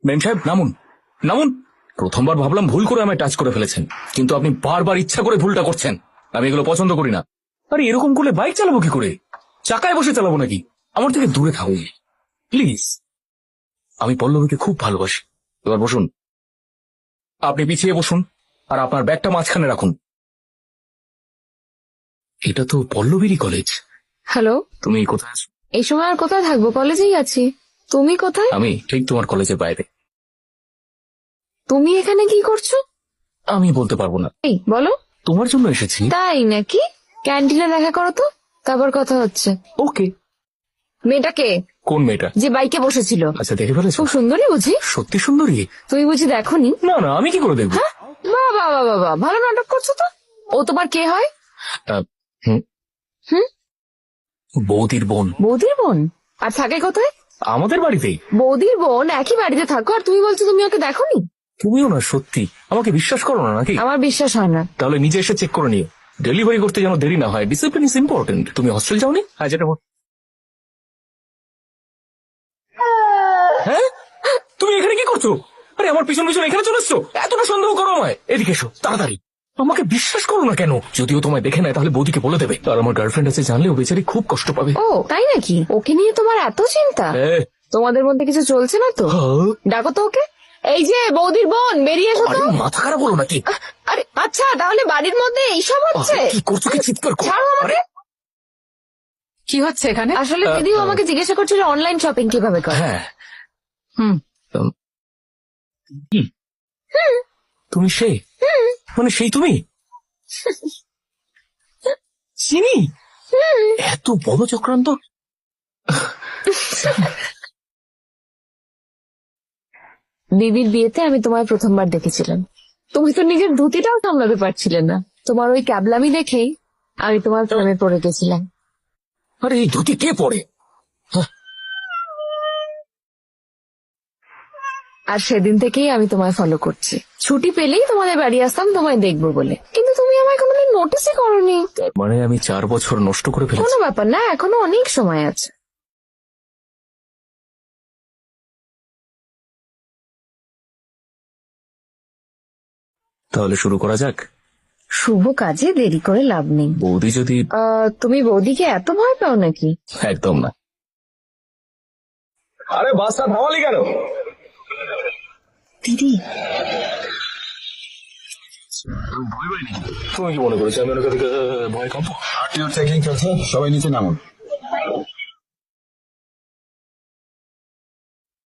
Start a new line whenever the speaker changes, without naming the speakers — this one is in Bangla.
মেম সাহেব নামুন নামুন। প্রথমবার ভাবলাম ভুল করে আমায় টাচ করে ফেলেছেন, কিন্তু আপনি বারবার ইচ্ছা করে ভুলটা করছেন। আমি এগুলো পছন্দ করি না। আরে এরকম করলে বাইক চালাবো কি করে? চাকায় বসে চালাবো নাকি? আমার থেকে দূরে থাকুন প্লিজ। আমি পল্লবীকে খুব ভালোবাসি। এবার বসুন। আপনি পিছিয়ে বসুন আর আপনার ব্যাগটা মাঝখানে রাখুন। এটা তো পল্লবীরই কলেজ।
হ্যালো,
তুমি কোথায় আছো?
এই সময় আর কোথায় থাকবো? কলেজেই আছি। তুমি কোথায়?
আমি ঠিক তোমার কলেজের বাইরে।
তুমি এখানে কি করছো?
আমি বলতে পারবো না।
এই বলো।
তোমার জন্য এসেছি।
তাই নাকি? ক্যান্টিনে দেখা করো তো, তারপর কথা হচ্ছে।
ওকে।
মেয়েটাকে?
কোন মেয়েটা?
যে বাইকে বসেছিল।
আচ্ছা, দেখে ফেলেছো?
খুব সুন্দরী বুঝি?
সত্যি সুন্দরী?
তুমি বুঝি দেখোনি?
না না, আমি কি করে দেখবো?
হ্যাঁ, বাহ বাহ বাহ বাহ, ভালো নাটক করছো তো। ও তোমার কে হয়?
হুম
হুম,
বৌদির বোন।
বৌদির বোন? আর থাকে কোথায়?
আমাদের বাড়িতেই।
বৌদির বোন একই বাড়িতে থাকো, আর তুমি বলছো তুমি ওকে দেখোনি?
তুমিও না সত্যি আমাকে বিশ্বাস করো না নাকি?
আমার বিশ্বাস হয় না।
তাহলে নিজে এসে চেক করে নিও। ডেলিভারি করতে যেন দেরি না হয়। Discipline is important. তুমি হস্টেল যাওনি? হ্যাঁ, যেটা হ্যাঁ, তুমি এখানে কি করছো? আরে আমার পিছন পিছন এখানে চলে এসছো? এতটা সন্দেহ করো আমায়? এদিকে এসো তাড়াতাড়ি। আমাকে বিশ্বাস করো না কেন? যদিও তোমায় দেখে নেয় তাহলে বৌদিকে বলে দেবে। আর আমার গার্লফ্রেন্ড আছে জানলে ও বেচারি খুব কষ্ট পাবে।
ও তাই নাকি? ওকে নিয়ে তোমার এত চিন্তা?
হ্যাঁ।
তোমাদের মধ্যে কিছু চলছে না তো?
হ্যাঁ।
ডাকো তো ওকে। এই যে বৌদির বোন, বেরিয়ে এসো
আরে
তো।
মাথা খারাপ হলো নাকি?
আরে আচ্ছা, তাহলে বাড়ির মধ্যে এইসব হচ্ছে?
আরে, কি করছো? কি চিৎকার করো?
ছাড়ো আমাকে।
কি হচ্ছে এখানে?
আসলে দিদিও আমাকে জিজ্ঞাসা করছিল অনলাইন শপিং কিভাবে করে।
হ্যাঁ।
হুম,
কি? তুমি সেই মানে সেই তুমি চিনি এত বড় চক্রান্ত?
দিদির বিয়েতে আমি তোমায় প্রথমবার দেখেছিলাম। তুমি তো নিজের ধুতিটাও সামলাতে পারছিলে না। তোমার ওই ক্যাবলামি দেখেই আমি তোমার প্রেমে পড়ে গেছিলাম।
আরে এই ধুতি কে পড়ে?
আর সেদিন থেকেই আমি তোমায় ফলো করছি। ছুটি পেলেই তোমাদের বাড়ি আসতাম তোমায় দেখবো বলে, কিন্তু তুমি আমায় কোনোদিন নোটিসই করোনি।
মানে আমি 4 বছর নষ্ট করে
কোনো
ফেলেছি।
ব্যাপার না, এখনো অনেক সময় আছে।
তাহলে শুরু করা যাক।
শুভ কাজে দেরি করে লাভ নেই।
বৌদি যদি
তুমি বৌদিকে এত ভয় পাও নাকি?
একদম না। আরে বাসটা থামালি কেন?
দিদি,
তুমি কি মনে করেছো আমি ওনাকে ভয় কাঁপবো?
আরটিও চেকিং চলছে, সবাই নিচে নামুন।